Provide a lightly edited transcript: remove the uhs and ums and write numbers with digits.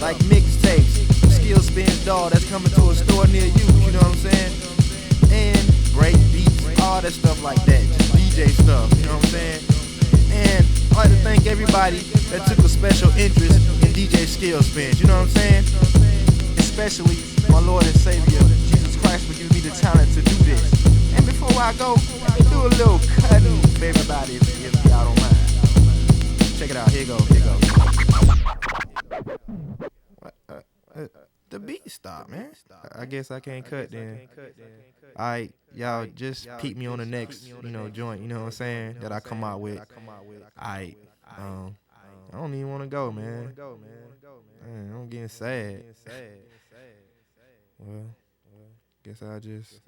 like mixtapes, skill spins, dog, that's coming to a store near you, you know what I'm saying? And break beats, all that stuff like that, just DJ stuff, you know what I'm saying? And I'd like to thank everybody that took a special interest in DJ Skill Spins, you know what I'm saying? Especially my Lord and Savior, Jesus Christ, for giving me the talent to do this. And before I go, let me do a little cutting for everybody if y'all don't mind. Check it out, here you go, here you go. The beat stopped, man. I guess I can't cut then. Alright, y'all just peep me on the next, joint, you know what I'm saying, that I come out with. Alright, I don't even want to go, man. Man, I'm getting sad. Well, guess I'll just